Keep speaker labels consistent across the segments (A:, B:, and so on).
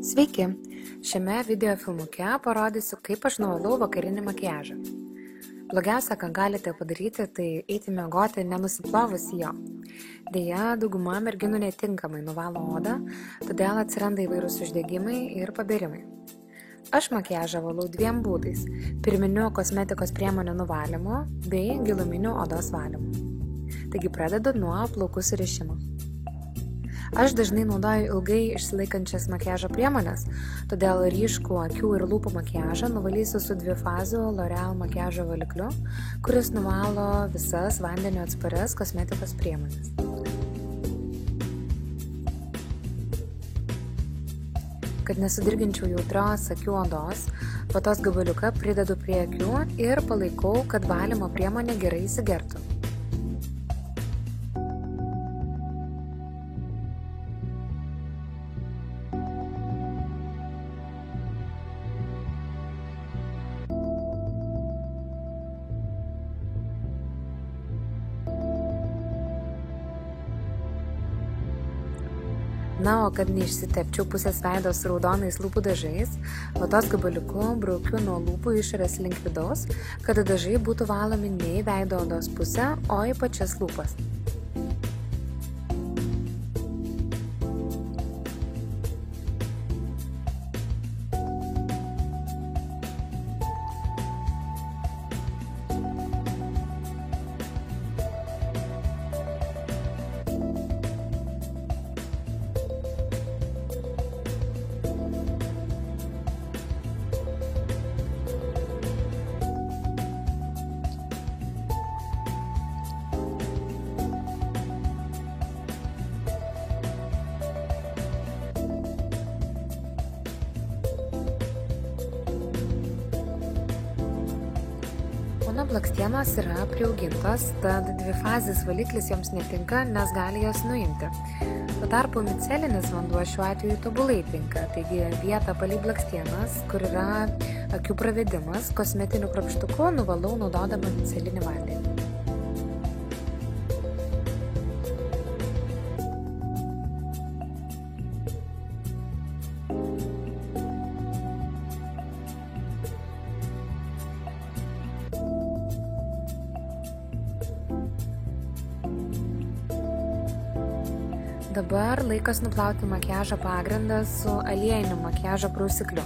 A: Sveiki! Šiame video filmuke parodysiu, kaip aš nuvalau vakarinį makiažą. Blogiausia, ką galite padaryti, tai eiti miegoti nenusiplovus jo. Deja, dauguma merginų netinkamai nuvalo odą, todėl atsiranda įvairūs uždegimai ir pabėrimai. Aš makiažą valau dviem būdais – pirminiu kosmetikos priemonių nuvalymu bei giluminiu odos valymu. Taigi pradedu nuo plaukų surišimo. Aš dažnai naudoju ilgai išsilaikančias makiažo priemonės, todėl ryškų akių ir lūpų makiažą nuvalysiu su dvifaziu L'Oreal makiažo valikliu, kuris nuvalo visas vandeniu atsparias kosmetikos priemonės. Kad nesudirginčiau jautrios akių odos, vatos gabaliuką pridedu prie akių ir palaikau, kad valymo priemonė gerai įsigertų. Na, o kad neišsitepčiau pusės veido su raudonais lūpų dažais, vatos gabaliuku braukiu nuo lūpų išorės link vidaus, kad dažai būtų valomi ne į veido odos pusę, o į pačias lūpas. Mano blakstienos yra priaugintos, tad dvifazis valiklis joms netinka, nes gali jas nuimti. Tuo tarpu micelinis vanduo šiuo atveju tobulai tinka, taigi vietą palei blakstienas, kur yra akių pravedimas, kosmetiniu krapštuku nuvalau naudodama micelinį vandenį. Dabar laikas nuplauti makiažo pagrindą su aliejiniu makiažo prausikliu.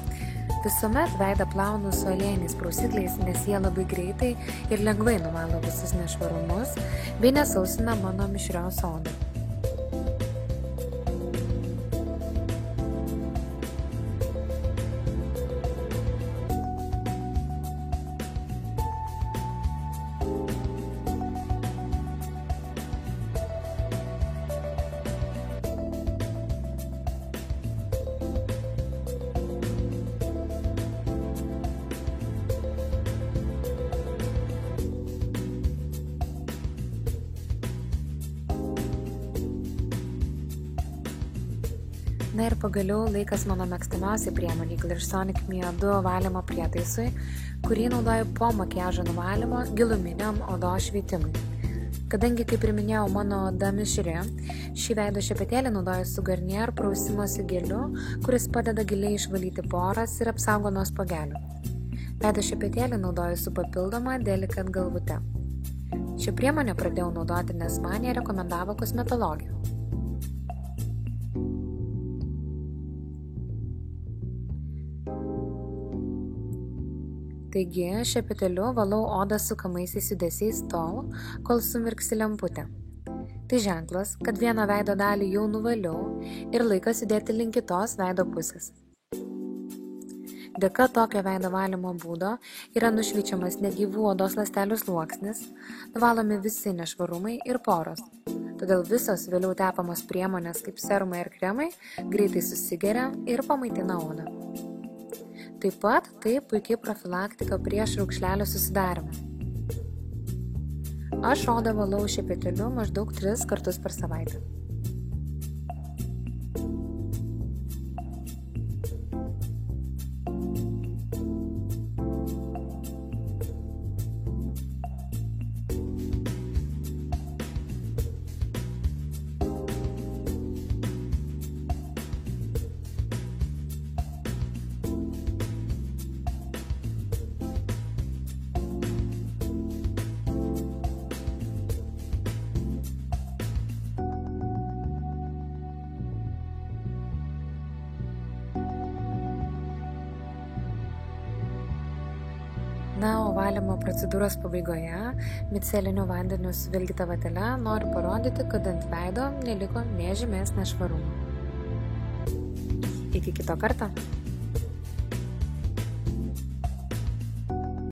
A: Visuomet veidą plaunu su aliejiniais prausikliais, nes jie labai greitai ir lengvai nuvalo visus nešvarumus bei nesausina mano mišrios odą. Na ir pagaliau laikas mano mėgstamiausiai priemoniai Glarsonic Mio 2 valymo prietaisui, kurį naudoju po makiažo nuvalymo giluminiam odos šveitimui. Kadangi, kaip ir minėjau, mano oda mišri, šį veido šepetėlį naudoju su Garnier prausimosi geliu, kuris padeda giliai išvalyti poras ir apsaugo nuo spuogelių. Veido šepetėlį naudoju su papildoma Delicat galvute. Šią priemonę pradėjau naudoti, nes man ją rekomendavo kosmetologė. Taigi, šepetėliu valau odą sukamaisiais judesiais tol, kol sumirksi lemputė. Tai ženklas, kad vieną veido dalį jau nuvaliau ir laikas judėti link kitos veido pusės. Dėka tokio veido valymo būdo yra nušveičiamas negyvų odos ląstelių sluoksnis, nuvalomi visi nešvarumai ir poros. Todėl visos vėliau tepamos priemonės kaip serumai ir kremai greitai susigeria ir pamaitina odą. Taip pat tai puikiai profilaktika prieš raukšlelių susidarymą. Aš odą valau šepetėliu maždaug 3 kartus per savaitę. Na, o valymo procedūros pabaigoje miceliniu vandeniu suvilgyta vatele noriu parodyti, kad ant veido neliko nė žymės nešvarumo. Iki kito karto.